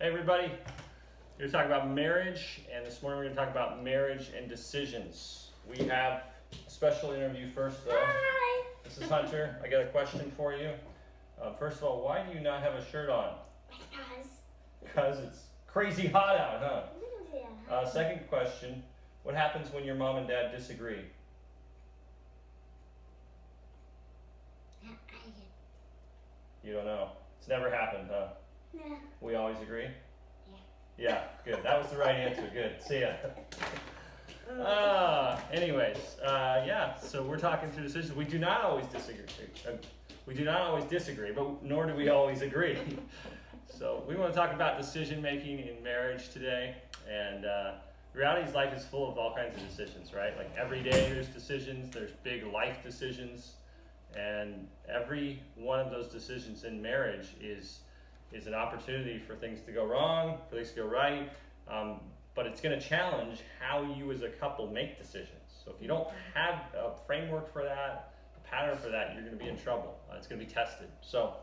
Hey everybody, we're talking about marriage, and this morning we're going to talk about marriage and decisions. We have a special interview first though. Hi. This is Hunter. I got a question for you. First of all, why do you not have a shirt on? Because it's crazy hot out, huh? Second question, what happens when your mom and dad disagree? You don't know. It's never happened, huh? Yeah. We always agree? Yeah. Yeah, good. That was the right answer. Good. See ya. So we're talking through decisions. We do not always disagree. But nor do we always agree. So we want to talk about decision making in marriage today. And reality is life is full of all kinds of decisions, right? Like every day there's decisions, there's big life decisions. And every one of those decisions in marriage is an opportunity for things to go wrong, for things to go right, but it's going to challenge how you as a couple make decisions. So if you don't have a framework for that, a pattern for that, you're going to be in trouble. It's going to be tested. So,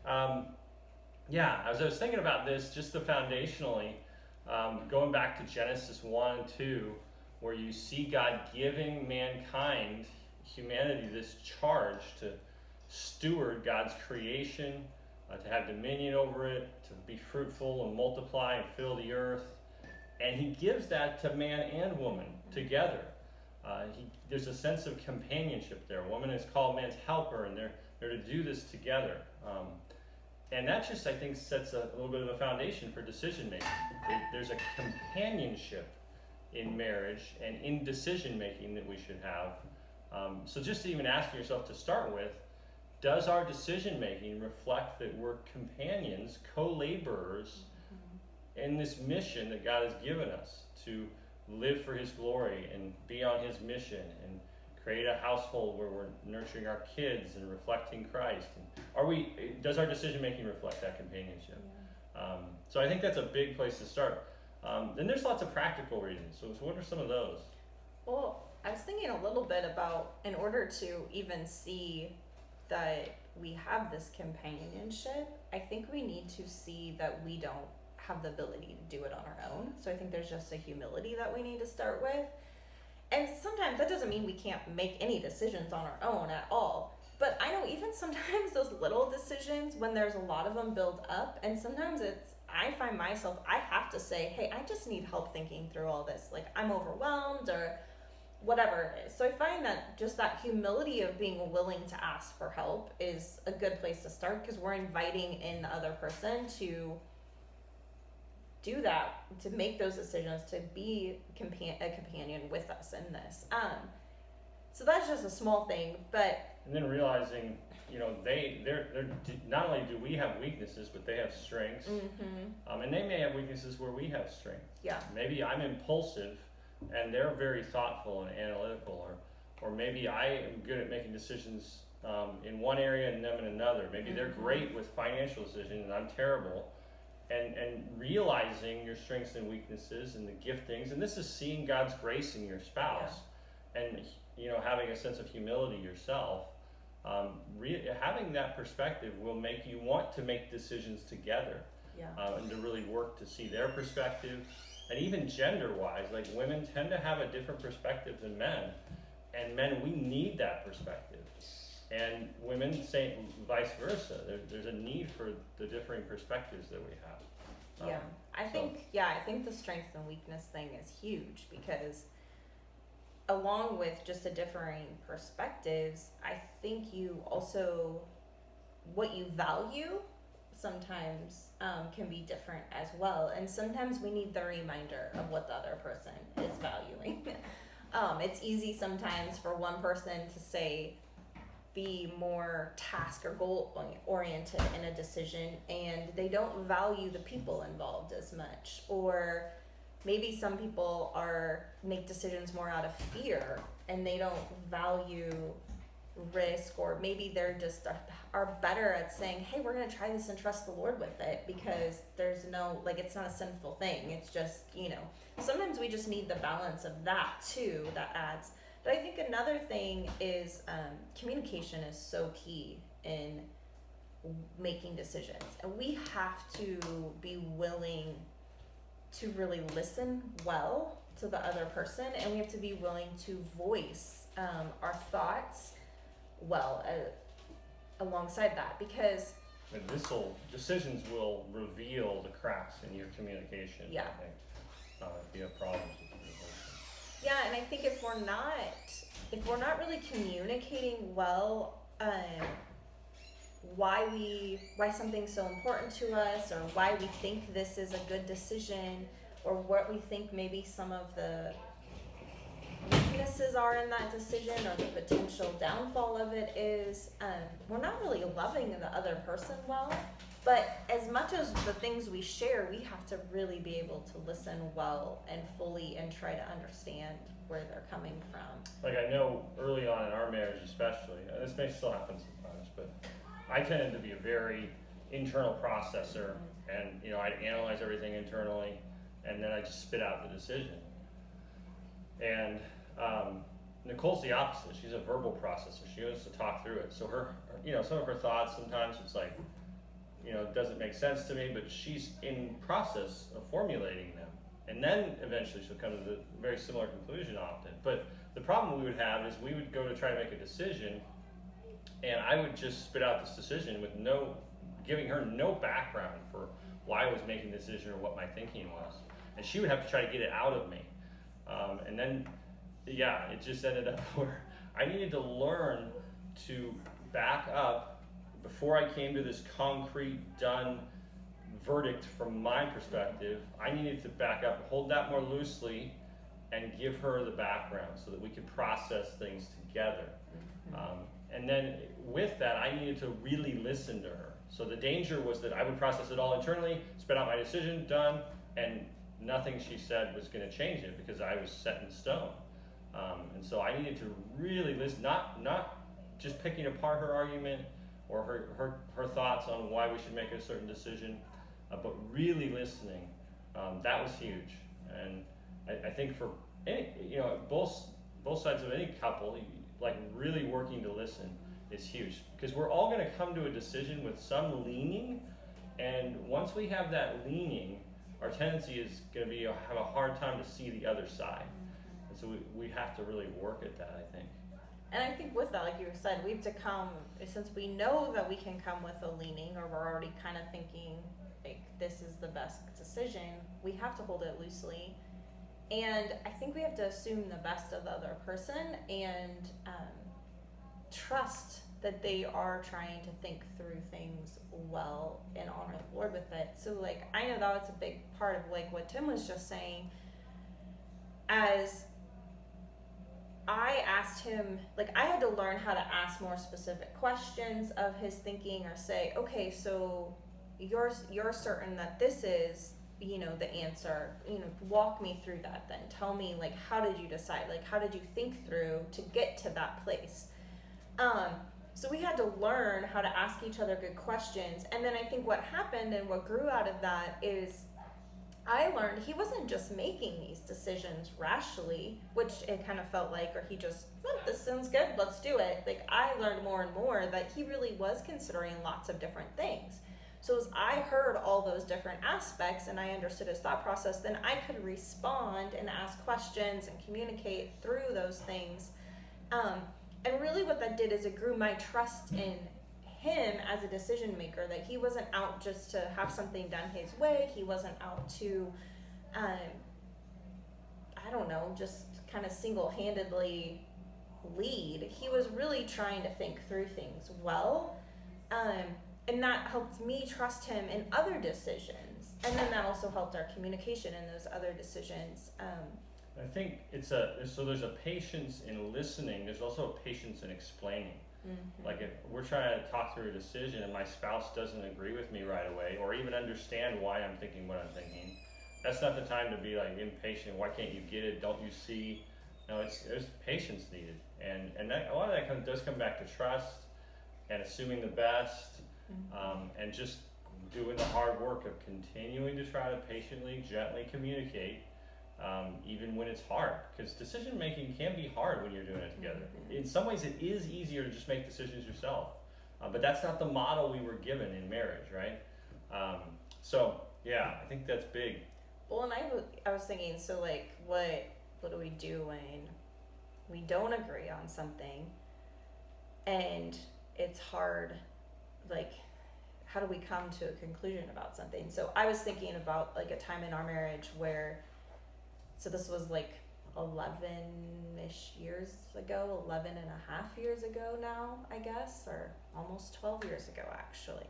as I was thinking about this, just foundationally, going back to Genesis 1 and 2, where you see God giving mankind, humanity, this charge to steward God's creation, to have dominion over it, to be fruitful and multiply and fill the earth. And he gives that to man and woman together. There's a sense of companionship there. Woman is called man's helper, and they're to do this together. And that just, I think, sets a little bit of a foundation for decision making. There's a companionship in marriage and in decision making that we should have. So just even asking yourself to start with, does our decision making reflect that we're companions, co-laborers in this mission that God has given us to live for his glory and be on his mission and create a household where we're nurturing our kids and reflecting Christ? And does our decision making reflect that companionship? Yeah. So I think that's a big place to start. Then there's lots of practical reasons. So what are some of those? Well, I was thinking a little bit about, in order to even see that we have this companionship, I think we need to see that we don't have the ability to do it on our own. So I think there's just a humility that we need to start with. And sometimes that doesn't mean we can't make any decisions on our own at all. But I know even sometimes those little decisions, when there's a lot of them build up, and sometimes I find myself, I have to say, hey, I just need help thinking through all this. Like, I'm overwhelmed or whatever it is. So I find that just that humility of being willing to ask for help is a good place to start, because we're inviting in the other person to do that, to make those decisions, to be a companion with us in this. So that's just a small thing, but... And then realizing, they're not only do we have weaknesses, but they have strengths. Mm-hmm. And they may have weaknesses where we have strengths. Yeah. Maybe I'm impulsive, and they're very thoughtful and analytical, or maybe I am good at making decisions in one area and them in another. Maybe they're great with financial decisions and I'm terrible. And realizing your strengths and weaknesses and the giftings, and this is seeing God's grace in your spouse, and having a sense of humility yourself. Having that perspective will make you want to make decisions together, and to really work to see their perspective. And even gender-wise, like women tend to have a different perspective than men. And men, we need that perspective. And women say vice versa. There's a need for the differing perspectives that we have. I think the strength and weakness thing is huge, because along with just the differing perspectives, I think you also, what you value sometimes can be different as well, and sometimes we need the reminder of what the other person is valuing. It's easy sometimes for one person to say, be more task or goal oriented in a decision, and they don't value the people involved as much. Or maybe some people make decisions more out of fear, and they don't value risk, or maybe they're just are better at saying, hey, we're going to try this and trust the Lord with it, because there's no, it's not a sinful thing. It's just, sometimes we just need the balance of that too, that adds. But I think another thing is communication is so key in making decisions, and we have to be willing to really listen well to the other person, and we have to be willing to voice our thoughts well alongside that, because And decisions will reveal the cracks in your communication. Yeah. I think if you have problems with communication. yeah, and I think if we're not really communicating well, why something's so important to us, or why we think this is a good decision, or what we think maybe some of the weaknesses are in that decision, or the potential downfall of it is, we're not really loving the other person well. But as much as the things we share, we have to really be able to listen well and fully, and try to understand where they're coming from. Like, I know early on in our marriage especially, this may still happen sometimes, but I tended to be a very internal processor, and I'd analyze everything internally, and then I'd just spit out the decision. And Nicole's the opposite. She's a verbal processor. She wants to talk through it. So her some of her thoughts, sometimes it's like, it doesn't make sense to me, but she's in process of formulating them. And then eventually she'll come to the very similar conclusion often. But the problem we would have is we would go to try to make a decision, and I would just spit out this decision with giving her no background for why I was making the decision or what my thinking was. And she would have to try to get it out of me. And then, it just ended up where I needed to learn to back up before I came to this concrete, done verdict from my perspective. I needed to back up, hold that more loosely, and give her the background so that we could process things together. And then with that, I needed to really listen to her. So the danger was that I would process it all internally, spit out my decision, done, and nothing she said was going to change it because I was set in stone. And so I needed to really listen, not just picking apart her argument or her thoughts on why we should make a certain decision, but really listening. That was huge. And I think for any, both sides of any couple, like really working to listen is huge, because we're all going to come to a decision with some leaning, and once we have that leaning, our tendency is going to be have a hard time to see the other side. And so we have to really work at that, I think. And I think with that, like you said, we have to come, since we know that we can come with a leaning, or we're already kind of thinking like this is the best decision, we have to hold it loosely. And I think we have to assume the best of the other person, and trust that they are trying to think through things well and honor the Lord with it. So like, I know that was a big part of like what Tim was just saying. As I asked him, like, I had to learn how to ask more specific questions of his thinking, or say, okay, so you're certain that this is, the answer, walk me through that then. Tell me, like, how did you decide? Like, how did you think through to get to that place? So we had to learn how to ask each other good questions. And then I think what happened and what grew out of that is I learned he wasn't just making these decisions rashly, which it kind of felt like, or he just, this sounds good, let's do it. Like, I learned more and more that he really was considering lots of different things. So as I heard all those different aspects and I understood his thought process, then I could respond and ask questions and communicate through those things. And really what that did is it grew my trust in him as a decision maker, that he wasn't out just to have something done his way. He wasn't out to, just kind of single-handedly lead. He was really trying to think through things well. And that helped me trust him in other decisions. And then that also helped our communication in those other decisions. I think there's a patience in listening. There's also a patience in explaining. Mm-hmm. Like, if we're trying to talk through a decision and my spouse doesn't agree with me right away, or even understand why I'm thinking what I'm thinking, that's not the time to be like impatient. Why can't you get it? Don't you see? No, there's patience needed, and that, a lot of that does come back to trust and assuming the best, and just doing the hard work of continuing to try to patiently, gently communicate. Even when it's hard, because decision making can be hard when you're doing it together. In some ways, it is easier to just make decisions yourself, But that's not the model we were given in marriage, right? So yeah, I think that's big. Well, and I was thinking, so like, what do we do when we don't agree on something, and it's hard, like, how do we come to a conclusion about something? So I was thinking about like a time in our marriage where, so this was like 11-ish years ago, 11 and a half years ago now, I guess, or almost 12 years ago actually,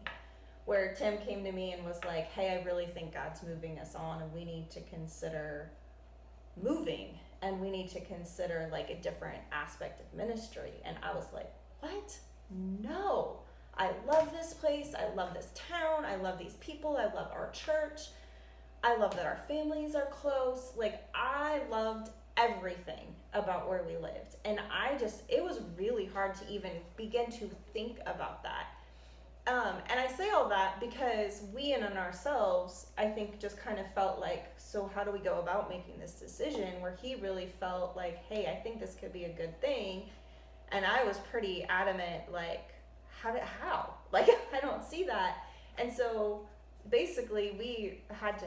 where Tim came to me and was like, hey, I really think God's moving us on and we need to consider moving, and we need to consider like a different aspect of ministry. And I was like, what? No. I love this place. I love this town. I love these people. I love our church. I love that our families are close. Like, I loved everything about where we lived. And it was really hard to even begin to think about that. And I say all that because we in and ourselves, I think, just kind of felt like, so how do we go about making this decision? Where he really felt like, hey, I think this could be a good thing. And I was pretty adamant, like, how? Like, I don't see that. And so basically we had to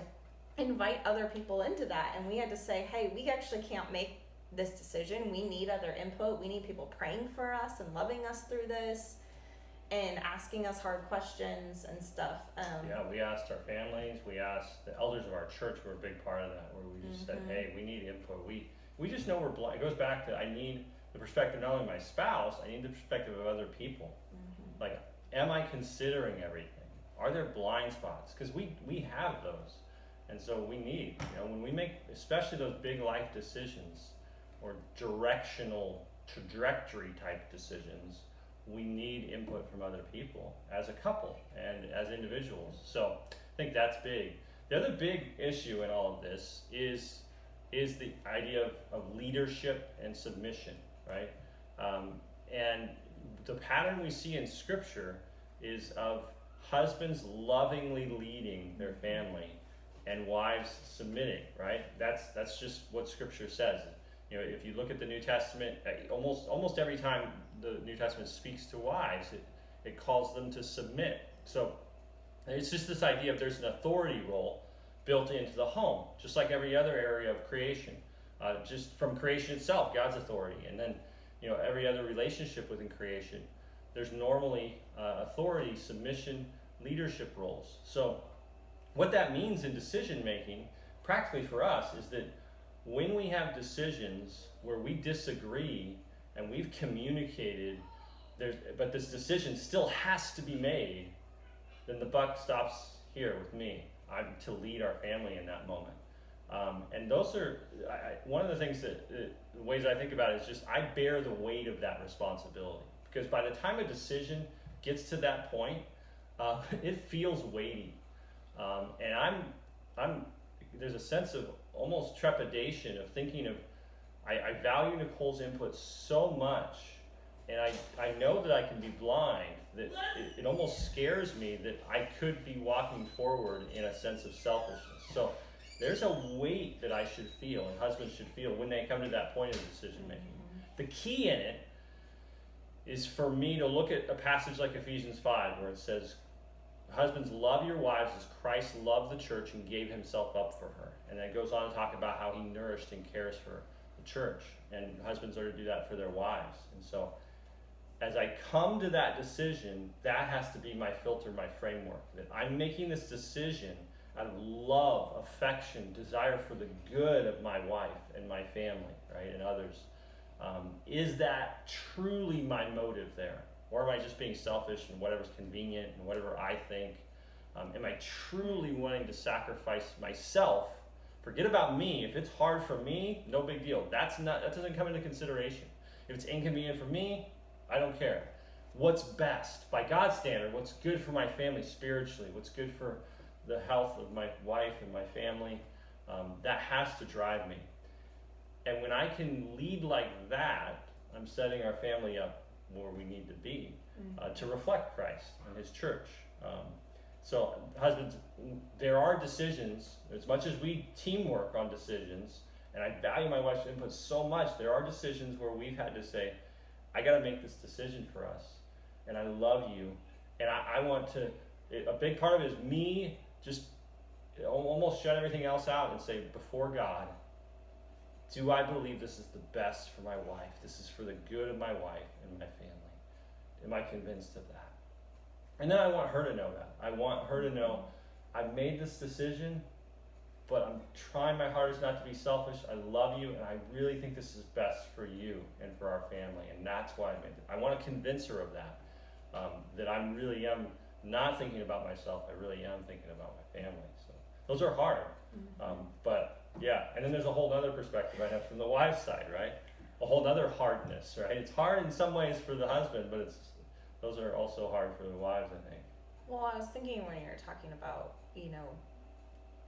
invite other people into that, and we had to say, hey, we actually can't make this decision. We need other input. We need people praying for us and loving us through this and asking us hard questions and stuff. Yeah, we asked our families, we asked the elders of our church, were a big part of that, where we just said, hey, we need input. We just know we're blind. It goes back to, I need the perspective not only of my spouse, I need the perspective of other people. Like, am I considering everything? Are there blind spots? Because we have those. And so we need, when we make, especially those big life decisions or directional trajectory type decisions, we need input from other people as a couple and as individuals. So I think that's big. The other big issue in all of this is the idea of leadership and submission, right? And the pattern we see in Scripture is of husbands lovingly leading their family and wives submitting, right? That's just what Scripture says. If you look at the New Testament, almost every time the New Testament speaks to wives, it calls them to submit. So it's just this idea of there's an authority role built into the home, just like every other area of creation. Just from creation itself, God's authority, and then every other relationship within creation, there's normally authority, submission, leadership roles. So what that means in decision making, practically for us, is that when we have decisions where we disagree and we've communicated, but this decision still has to be made, then the buck stops here with me. I'm to lead our family in that moment. And those are, one of the things the ways I think about it is just, I bear the weight of that responsibility. Because by the time a decision gets to that point, it feels weighty. And there's a sense of almost trepidation of thinking of, I value Nicole's input so much, and I know that I can be blind, that it almost scares me that I could be walking forward in a sense of selfishness. So there's a weight that I should feel, and husbands should feel, when they come to that point of decision making. The key in it is for me to look at a passage like Ephesians 5, where it says, husbands, love your wives as Christ loved the church and gave himself up for her. And then it goes on to talk about how he nourished and cares for the church. And husbands are to do that for their wives. And so as I come to that decision, that has to be my filter, my framework. That I'm making this decision out of love, affection, desire for the good of my wife and my family, right, and others. Is that truly my motive there? Or am I just being selfish and whatever's convenient and whatever I think? Am I truly wanting to sacrifice myself? Forget about me. If it's hard for me, no big deal. That doesn't come into consideration. If it's inconvenient for me, I don't care. What's best? By God's standard, what's good for my family spiritually? What's good for the health of my wife and my family? That has to drive me. And when I can lead like that, I'm setting our family up where we need to be to reflect Christ and his church. So husbands, there are decisions, as much as we teamwork on decisions, and I value my wife's input so much, there are decisions where we've had to say, I got to make this decision for us. and I love you, and I want to. A big part of it is me just almost shut everything else out and say before God, do I believe this is the best for my wife? This is for the good of my wife and my family. Am I convinced of that? And then I want her to know that. I want her to know I've made this decision, but I'm trying my hardest not to be selfish. I love you, and I really think this is best for you and for our family, and that's why I made it. I want to convince her of that, that I really am not thinking about myself. I really am thinking about my family. So those are hard, but yeah. And then there's a whole other perspective I have from the wife's side, right? A whole other hardness, right? It's hard in some ways for the husband, but those are also hard for the wives, I think. Well, I was thinking when you were talking about,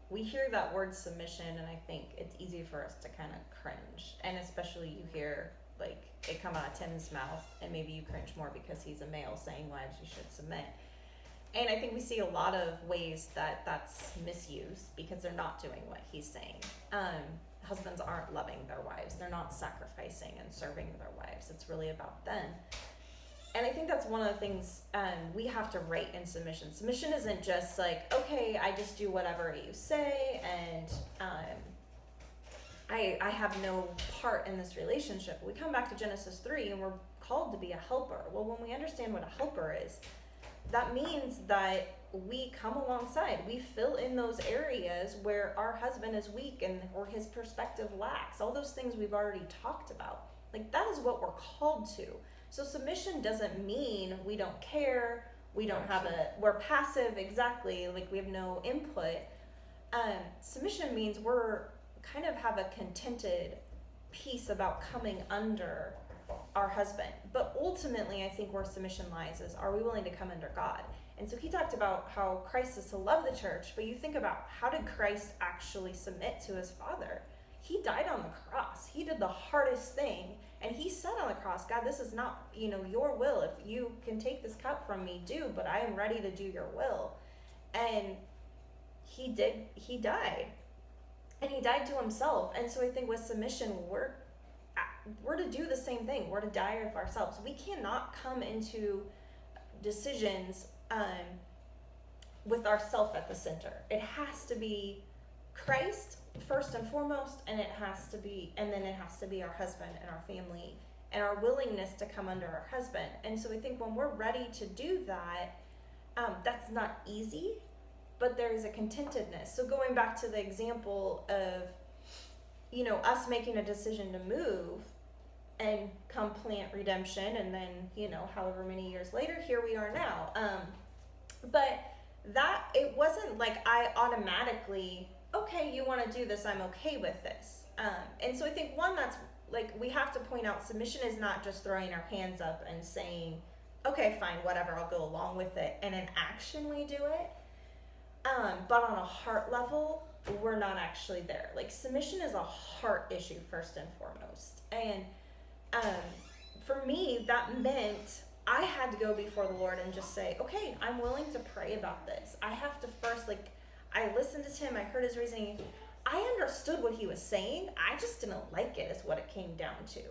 we hear that word submission, and I think it's easy for us to kind of cringe. And especially you hear, like, it come out of Tim's mouth, and maybe you cringe more because he's a male saying wives, you should submit. And I think we see a lot of ways that that's misused because they're not doing what he's saying. Husbands aren't loving their wives. They're not sacrificing and serving their wives. It's really about them. And I think that's one of the things we have to write in submission. Submission isn't just like, okay, I just do whatever you say, and I have no part in this relationship. We come back to Genesis 3, and we're called to be a helper. Well, when we understand what a helper is, that means that we come alongside. We fill in those areas where our husband is weak or his perspective lacks. All those things we've already talked about. Like, that is what we're called to. So submission doesn't mean we don't care, we're passive, exactly, like we have no input. Submission means we're kind of have a contented peace about coming under our husband. But ultimately, I think where submission lies is, are we willing to come under God? And so he talked about how Christ is to love the church, but you think about, how did Christ actually submit to his Father? He died on the cross. He did the hardest thing. And he said on the cross, God, this is not, your will. If you can take this cup from me, do, but I am ready to do your will. And he died. And he died to himself. And so I think with submission, we're to do the same thing. We're to die of ourselves. We cannot come into decisions with ourself at the center. It has to be Christ first and foremost, and then it has to be our husband and our family and our willingness to come under our husband. And so I think when we're ready to do that, that's not easy, but there is a contentedness. So going back to the example of, us making a decision to move and come plant redemption, and then, however many years later, here we are now. But that, it wasn't like I automatically, okay, you want to do this, I'm okay with this. And so I think that's like, we have to point out submission is not just throwing our hands up and saying, okay, fine, whatever, I'll go along with it. And in action we do it. But on a heart level, we're not actually there. Like, submission is a heart issue first and foremost. And for me, that meant I had to go before the Lord and just say, okay, I'm willing to pray about this. I have to first, I listened to Tim, I heard his reasoning. I understood what he was saying. I just didn't like it, is what it came down to.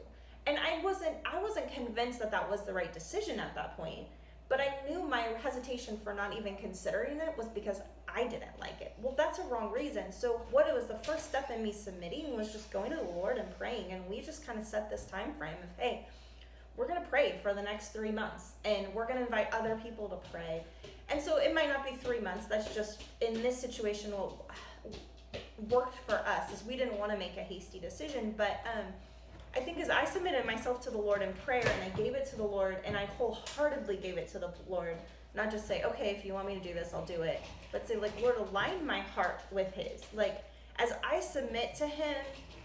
And I wasn't convinced that was the right decision at that point. But I knew my hesitation for not even considering it was because I didn't like it. Well, that's a wrong reason. So what it was, the first step in me submitting was just going to the Lord and praying. And we just kind of set this time frame of, hey, we're going to pray for the next 3 months. And we're going to invite other people to pray. And so it might not be 3 months. That's just, in this situation, what worked for us is we didn't want to make a hasty decision. But I think as I submitted myself to the Lord in prayer, and I gave it to the Lord, and I wholeheartedly gave it to the Lord, not just say, okay, if you want me to do this, I'll do it, but say, Lord, align my heart with his. As I submit to him,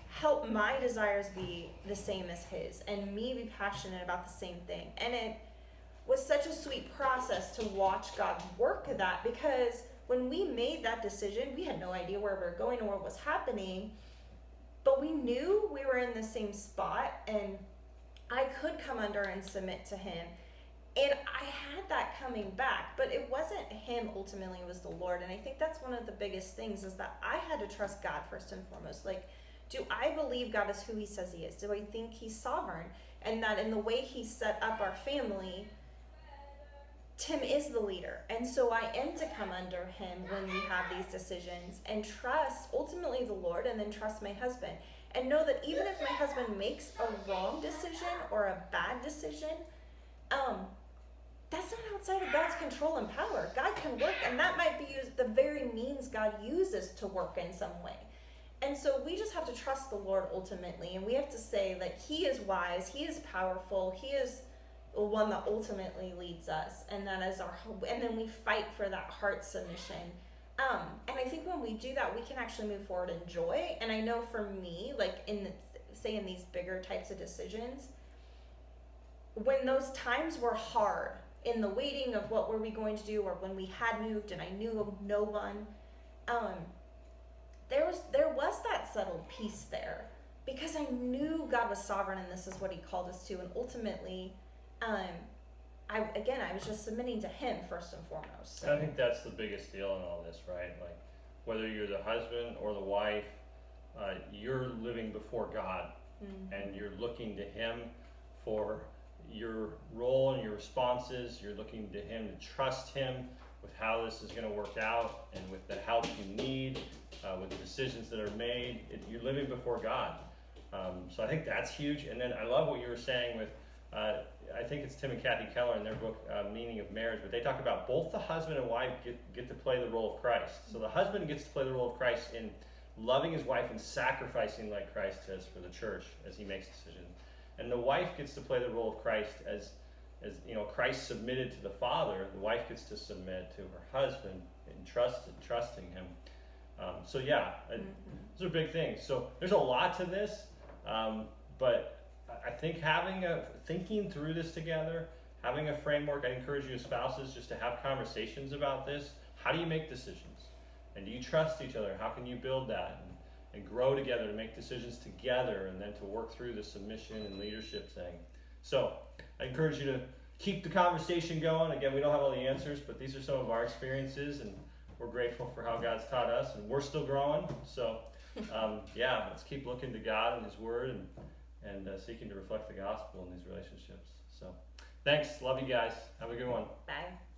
help my desires be the same as his, and me be passionate about the same thing. And it was such a sweet process to watch God work that, because when we made that decision, we had no idea where we were going or what was happening, but we knew we were in the same spot, and I could come under and submit to him. And I had that coming back, but it wasn't him ultimately, it was the Lord. And I think that's one of the biggest things, is that I had to trust God first and foremost. Do I believe God is who he says he is? Do I think he's sovereign? And that in the way he set up our family, Tim is the leader, and so I am to come under him when we have these decisions and trust ultimately the Lord, and then trust my husband, and know that even if my husband makes a wrong decision or a bad decision, that's not outside of God's control and power. God can work, and that might be the very means God uses to work in some way. And so we just have to trust the Lord ultimately, and we have to say that He is wise, He is powerful, He is the one that ultimately leads us, and that is our hope. And then we fight for that heart submission. And I think when we do that, we can actually move forward in joy. And I know for me, like in these bigger types of decisions, when those times were hard in the waiting of what were we going to do, or when we had moved and I knew of no one, there was that settled peace there, because I knew God was sovereign and this is what He called us to, and ultimately, I was just submitting to Him first and foremost. So. I think that's the biggest deal in all this, right? Like, whether you're the husband or the wife, you're living before God, and you're looking to Him for your role and your responses. You're looking to Him to trust Him with how this is going to work out, and with the help you need, with the decisions that are made. You're living before God. So I think that's huge. And then I love what you were saying with, I think it's Tim and Kathy Keller in their book, Meaning of Marriage, but they talk about both the husband and wife get to play the role of Christ. So the husband gets to play the role of Christ in loving his wife and sacrificing like Christ has for the church as he makes decisions. And the wife gets to play the role of Christ as Christ submitted to the Father. The wife gets to submit to her husband and trusting him. Those are big things. So there's a lot to this, but I think thinking through this together, having a framework. I encourage you as spouses just to have conversations about this. How do you make decisions? And do you trust each other? How can you build that and grow together to make decisions together, and then to work through the submission and leadership thing? So I encourage you to keep the conversation going. Again, we don't have all the answers, but these are some of our experiences, and we're grateful for how God's taught us, and we're still growing. So let's keep looking to God and His Word, and seeking to reflect the gospel in these relationships. So thanks. Love you guys. Have a good one. Bye.